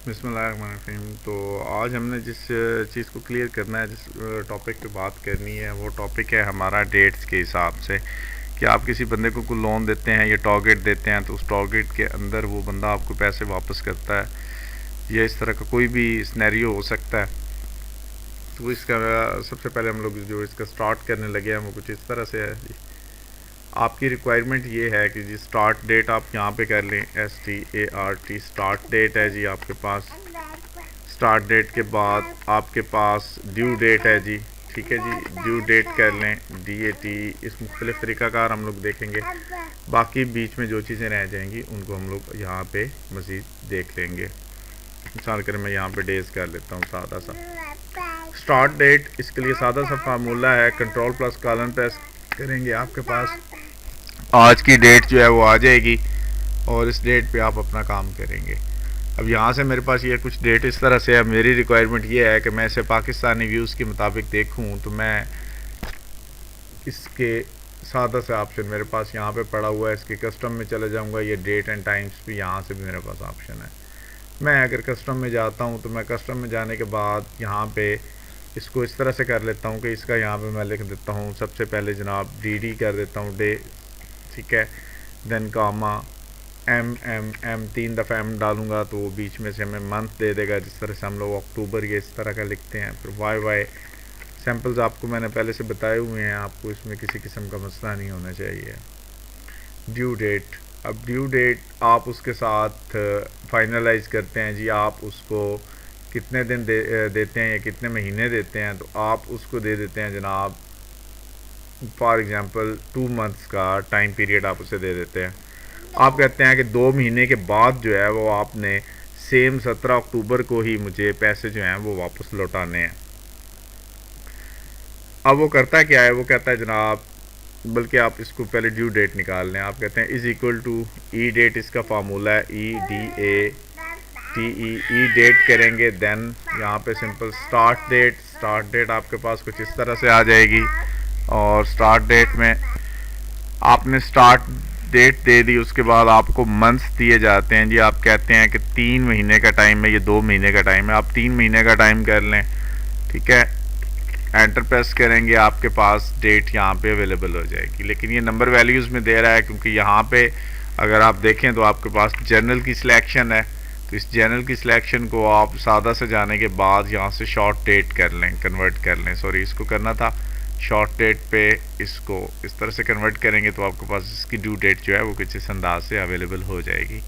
बिस्मिल्लाहिर्रहमानिर्रहीम। तो आज हमने जिस चीज़ को क्लियर करना है, जिस टॉपिक पे बात करनी है, वो टॉपिक है हमारा डेट्स के हिसाब से कि आप किसी बंदे को कोई लोन देते हैं या टारगेट देते हैं, तो उस टारगेट के अंदर वो बंदा आपको पैसे वापस करता है या इस तरह का कोई भी सिनेरियो हो सकता है। तो इसका सबसे पहले हम लोग जो इसका स्टार्ट करने लगे हैं वो कुछ इस तरह से है जी। आपकी रिक्वायरमेंट ये है कि जी स्टार्ट डेट आप यहाँ पे कर लें, START स्टार्ट डेट है जी आपके पास। स्टार्ट डेट के बाद आपके पास ड्यू डेट है जी, ठीक है जी, ड्यू डेट कर लें, DAT। इस मुख्तलिफ़ तरीक़ाकार हम लोग देखेंगे, बाकी बीच में जो चीज़ें रह जाएंगी उनको हम लोग यहाँ पे मज़ीद देख लेंगे। मिसाल कर मैं यहाँ पे डेज़ कर लेता हूँ सादा सा। स्टार्ट डेट, इसके लिए सादा सा फार्मूला है, कंट्रोल प्लस कॉलन प्रेस करेंगे, आपके पास आज की डेट जो है वो आ जाएगी और इस डेट पे आप अपना काम करेंगे। अब यहाँ से मेरे पास ये कुछ डेट इस तरह से है। मेरी रिक्वायरमेंट ये है कि मैं इसे पाकिस्तानी व्यूज़ के मुताबिक देखूँ, तो मैं इसके सादा से ऑप्शन मेरे पास यहाँ पे पड़ा हुआ है, इसके कस्टम में चले जाऊँगा, ये डेट एंड टाइम्स भी यहाँ से भी मेरे पास ऑप्शन है। मैं अगर कस्टम में जाता हूँ तो मैं कस्टम में जाने के बाद यहाँ पे इसको इस तरह से कर लेता हूँ कि इसका यहाँ पे मैं लिख देता हूँ सबसे पहले जनाब DD कर देता हूँ डे, ठीक है, देन कामा M 3 दफ़ा M डालूँगा तो वो बीच में से हमें मंथ दे देगा, जिस तरह से हम लोग अक्टूबर ये इस तरह का लिखते हैं। फिर YY सैम्पल्स आपको मैंने पहले से बताए हुए हैं, आपको इसमें किसी किस्म का मसला नहीं होना चाहिए। ड्यू डेट, अब ड्यू डेट आप उसके साथ फाइनलाइज करते हैं जी, आप उसको कितने दिन देते हैं या कितने महीने देते हैं, तो आप उसको दे देते हैं जनाब फॉर एग्ज़ाम्पल 2 मंथ्स का टाइम पीरियड आप उसे दे देते हैं। आप कहते हैं कि 2 महीने के बाद जो है वो आपने सेम 17 अक्टूबर को ही मुझे पैसे जो हैं वो वापस लौटाने हैं। अब वो करता क्या है, वो कहता है जनाब, बल्कि आप इसको पहले ड्यू डेट निकाल लें। आप कहते हैं is equal to E date, इसका फार्मूला है EDATE, डेट करेंगे, देन यहाँ पे simple start date. Start date आपके पास कुछ इस तरह से आ जाएगी और स्टार्ट डेट में आपने स्टार्ट डेट दे दी, उसके बाद आपको मंथ्स दिए जाते हैं जी। आप कहते हैं कि 3 महीने का टाइम है, ये 2 महीने का टाइम है, आप 3 महीने का टाइम कर लें, ठीक है। एंटर प्रेस करेंगे, आपके पास डेट यहाँ पे अवेलेबल हो जाएगी। लेकिन ये नंबर वैल्यूज़ में दे रहा है क्योंकि यहाँ पे अगर आप देखें तो आपके पास जनरल की सिलेक्शन है, तो इस जनरल की सिलेक्शन को आप सादा से जाने के बाद यहाँ से शॉर्ट डेट कर लें, कन्वर्ट कर लें, सॉरी इसको करना था शॉर्ट डेट पे, इसको इस तरह से कन्वर्ट करेंगे तो आपके पास इसकी ड्यू डेट जो है वो कुछ इस अंदाज से अवेलेबल हो जाएगी।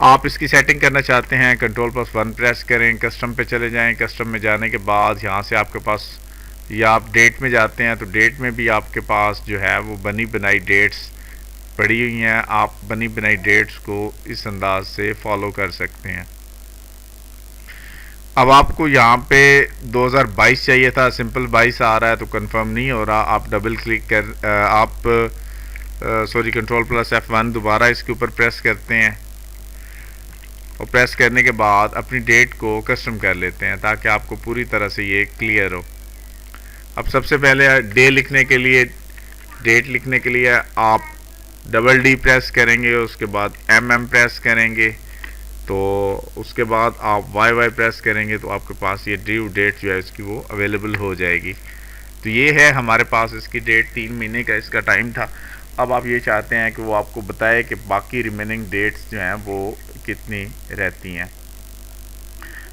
आप इसकी सेटिंग करना चाहते हैं, कंट्रोल+1 प्रेस करें, कस्टम पे चले जाएं। कस्टम में जाने के बाद यहाँ से आपके पास, या आप डेट में जाते हैं तो डेट में भी आपके पास जो है वो बनी बनाई डेट्स पड़ी हुई हैं। आप बनी बनाई डेट्स को इस अंदाज से फॉलो कर सकते हैं। अब आपको यहाँ पे 2022 चाहिए था, सिंपल 22 आ रहा है तो कंफर्म नहीं हो रहा। आप डबल क्लिक कर आप सॉरी कंट्रोल+F1 दोबारा इसके ऊपर प्रेस करते हैं और प्रेस करने के बाद अपनी डेट को कस्टम कर लेते हैं ताकि आपको पूरी तरह से ये क्लियर हो। अब सबसे पहले डे लिखने के लिए, डेट लिखने के लिए आप डबल D प्रेस करेंगे, उसके बाद MM प्रेस करेंगे, तो उसके बाद आप YY प्रेस करेंगे तो आपके पास ये ड्यू डेट जो है इसकी वो अवेलेबल हो जाएगी। तो ये है हमारे पास इसकी डेट, 3 महीने का इसका टाइम था। अब आप ये चाहते हैं कि वो आपको बताए कि बाकी रिमेनिंग डेट्स जो हैं वो कितनी रहती हैं।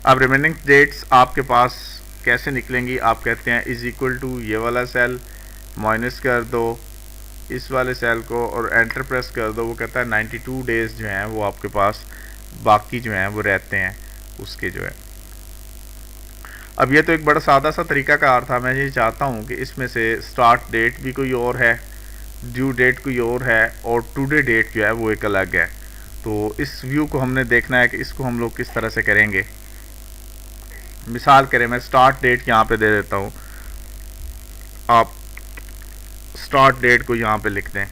अब रिमेनिंग डेट्स आपके पास कैसे निकलेंगी, आप कहते हैं इज़ इक्वल टू ये वाला सेल माइनस कर दो इस वाले सेल को और एंटर प्रेस कर दो। वो कहता है 92 डेज़ जो हैं वो आपके पास बाकी जो हैं वो रहते हैं उसके जो है। अब ये तो एक बड़ा सादा सा तरीक़ाकार था। मैं ये चाहता हूँ कि इसमें से स्टार्ट डेट भी कोई और है, ड्यू डेट कोई और है और टुडे डेट जो है वो एक अलग है। तो इस व्यू को हमने देखना है कि इसको हम लोग किस तरह से करेंगे। मिसाल करें मैं स्टार्ट डेट यहाँ पे दे देता हूँ, आप स्टार्ट डेट को यहाँ पे लिख दें।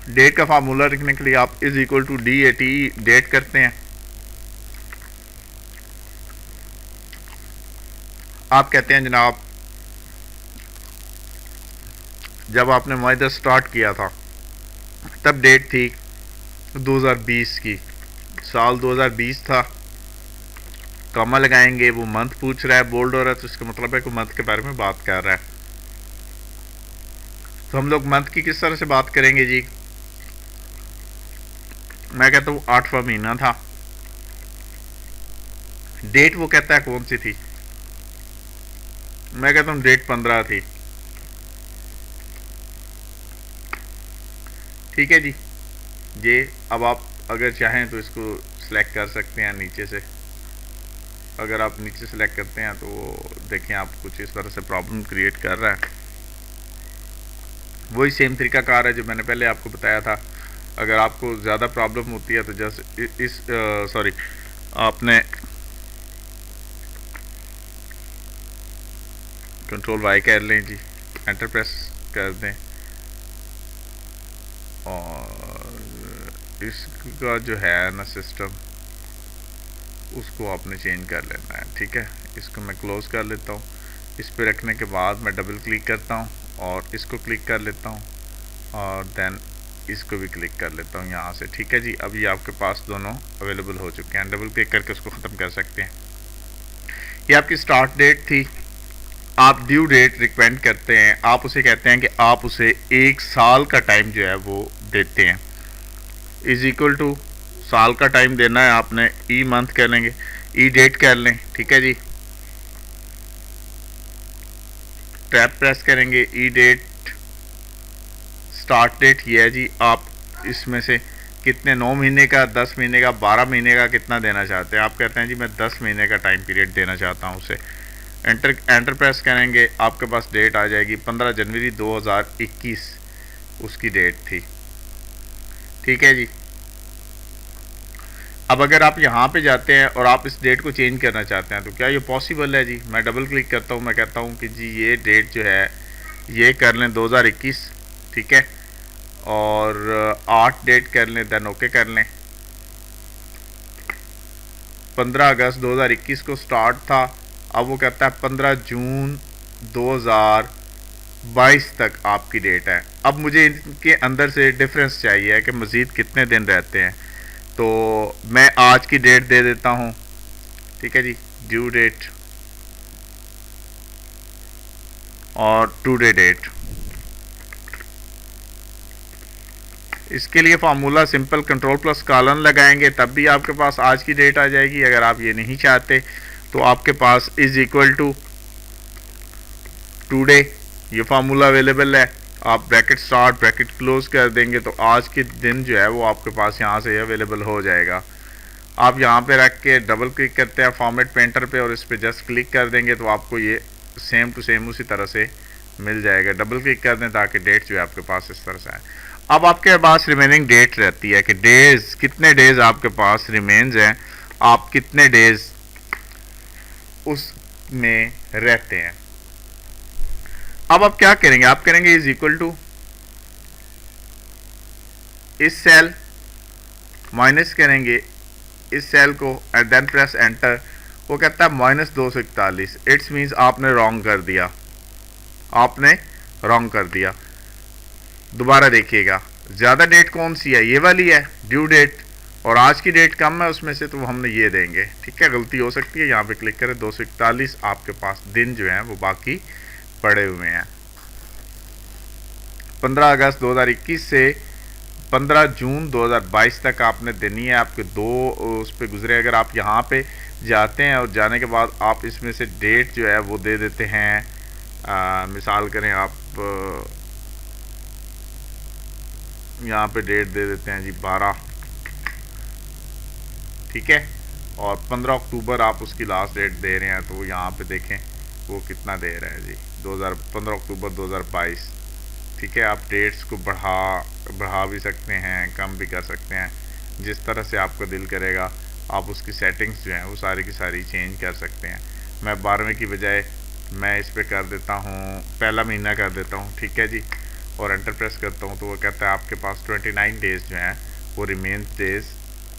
डेट का फार्मूला लिखने के लिए आप is equal to DAT date करते हैं। आप कहते हैं जनाब जब आपने मुआहदा स्टार्ट किया था तब डेट थी 2020 की, साल 2020 था। कॉमा लगाएंगे, वो मंथ पूछ रहा है, बोल्ड हो रहा है, तो इसका मतलब है कि मंथ के बारे में बात कर रहा है। तो हम लोग मंथ की किस तरह से बात करेंगे जी? मैं कहता हूँ 8वां महीना था। डेट वो कहता है कौन सी थी? मैं कहता हूँ डेट 15 थी। ठीक है जी। ये अब आप अगर चाहें तो इसको सिलेक्ट कर सकते हैं नीचे से। अगर आप नीचे सेलेक्ट करते हैं तो देखें आप कुछ इस तरह से प्रॉब्लम क्रिएट कर रहा है। वही सेम तरीका कार है जो मैंने पहले आपको बताया था। अगर आपको ज़्यादा प्रॉब्लम होती है तो जस्ट इस सॉरी आपने कंट्रोल वाई कर लें जी, एंटर प्रेस कर दें और इसका जो है ना सिस्टम उसको आपने चेंज कर लेना है। ठीक है, इसको मैं क्लोज कर लेता हूँ। इस पे रखने के बाद मैं डबल क्लिक करता हूँ और इसको क्लिक कर लेता हूँ और देन इसको भी क्लिक कर लेता हूँ यहाँ से। ठीक है जी, अब ये आपके पास दोनों अवेलेबल हो चुके हैं। डबल क्लिक करके उसको ख़त्म कर सकते हैं। ये आपकी स्टार्ट डेट थी। आप ड्यू डेट रिकमेंड करते हैं, आप उसे कहते हैं कि आप उसे 1 साल का टाइम जो है वो देते हैं। इज इक्वल टू साल का टाइम देना है आपने, ई मंथ कर लेंगे, ई डेट कर लें। ठीक है जी, टैब प्रेस करेंगे, ई डेट स्टार्ट डेट ये है जी। आप इसमें से कितने 9 महीने का, 10 महीने का, 12 महीने का कितना देना चाहते हैं? आप कहते हैं जी मैं 10 महीने का टाइम पीरियड देना चाहता हूँ उसे। एंटर प्रेस करेंगे, आपके पास डेट आ जाएगी 15 जनवरी 2021 उसकी डेट थी। ठीक है जी। अब अगर आप यहाँ पे जाते हैं और आप इस डेट को चेंज करना चाहते हैं तो क्या ये पॉसिबल है जी? मैं डबल क्लिक करता हूँ, मैं कहता हूँ कि जी ये डेट जो है ये कर लें 2021। ठीक है, और 8 डेट कर लें, देन ओके कर लें। 15 अगस्त 2021 को स्टार्ट था, अब वो कहता है 15 जून 2022 तक आपकी डेट है। अब मुझे इनके अंदर से डिफरेंस चाहिए है कि मज़ीद कितने दिन रहते हैं, तो मैं आज की डेट दे देता हूँ। ठीक है जी, ड्यू डेट और टुडे डेट। इसके लिए formula simple control plus colon लगाएंगे तब भी आपके पास आज की डेट आ जाएगी। अगर आप ये नहीं चाहते तो आपके पास इज इक्वल टू टुडे ये फार्मूला अवेलेबल है। आप ब्रैकेट स्टार्ट ब्रैकेट क्लोज कर देंगे तो आज के दिन जो है वो आपके पास यहाँ से अवेलेबल हो जाएगा। आप यहाँ पे रख के डबल क्लिक करते हैं फॉर्मेट पेंटर पे और इस पर जस्ट क्लिक कर देंगे तो आपको ये सेम टू सेम उसी तरह से मिल जाएगा। डबल क्लिक कर दें ताकि डेट जो है आपके पास इस तरह से आए। अब आपके पास रिमेनिंग डेट रहती है कि डेज कितने डेज आपके पास रिमेन्स हैं, आप कितने डेज उसमें रहते हैं। अब आप क्या करेंगे? आप करेंगे इज इक्वल टू इस सेल माइनस करेंगे इस सेल को एंड देन प्रेस एंटर। वो कहता है -241। इट्स मीन्स आपने रॉन्ग कर दिया, आपने रॉन्ग कर दिया। दोबारा देखिएगा ज़्यादा डेट कौन सी है, ये वाली है ड्यू डेट, और आज की डेट कम है उसमें से, तो हमने ये देंगे। ठीक है, गलती हो सकती है, यहाँ पे क्लिक करें। 241 आपके पास दिन जो हैं वो बाकी पड़े हुए हैं। 15 अगस्त 2021 से 15 जून 2022 तक आपने देनी है। आपके दो उस पर गुजरे। अगर आप यहाँ पे जाते हैं और जाने के बाद आप इसमें से डेट जो है वो दे देते हैं, मिसाल करें आप यहाँ पे डेट दे देते हैं जी 12। ठीक है, और 15 अक्टूबर आप उसकी लास्ट डेट दे रहे हैं, तो यहाँ पे देखें वो कितना दे रहे हैं जी 15 अक्टूबर 2022। ठीक है, आप डेट्स को बढ़ा भी सकते हैं, कम भी कर सकते हैं, जिस तरह से आपका दिल करेगा। आप उसकी सेटिंग्स जो हैं वो सारी की सारी चेंज कर सकते हैं। मैं 12वें की बजाय मैं इस पर कर देता हूँ पहला महीना कर देता हूँ। ठीक है जी, और एंटर प्रेस करता हूँ तो वो कहता है आपके पास 29 डेज़ जो हैं वो रिमेन डेज़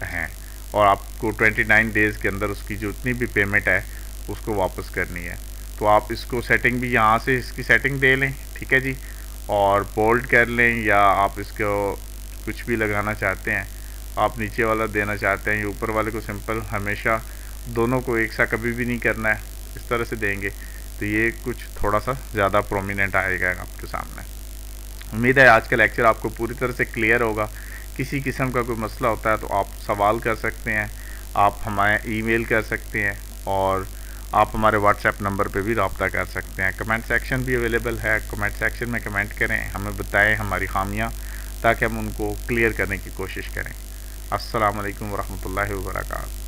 हैं, और आपको 29 डेज़ के अंदर उसकी जो उतनी भी पेमेंट है उसको वापस करनी है। तो आप इसको सेटिंग भी यहाँ से इसकी सेटिंग दे लें। ठीक है जी, और बोल्ड कर लें, या आप इसको कुछ भी लगाना चाहते हैं, आप नीचे वाला देना चाहते हैं या ऊपर वाले को सिंपल, हमेशा दोनों को एक साथ कभी भी नहीं करना है, इस तरह से देंगे तो ये कुछ थोड़ा सा ज़्यादा प्रोमिनेंट आएगा आपके सामने। उम्मीद है आज का लेक्चर आपको पूरी तरह से क्लियर होगा। किसी किस्म का कोई मसला होता है तो आप सवाल कर सकते हैं, आप हमें ईमेल कर सकते हैं, और आप हमारे व्हाट्सएप नंबर पे भी रब्ता कर सकते हैं। कमेंट सेक्शन भी अवेलेबल है, कमेंट सेक्शन में कमेंट करें, हमें बताएं हमारी खामियां, ताकि हम उनको क्लियर करने की कोशिश करें। अस्सलाम वालेकुम वरहमतुल्लाहि वबरकातुहू।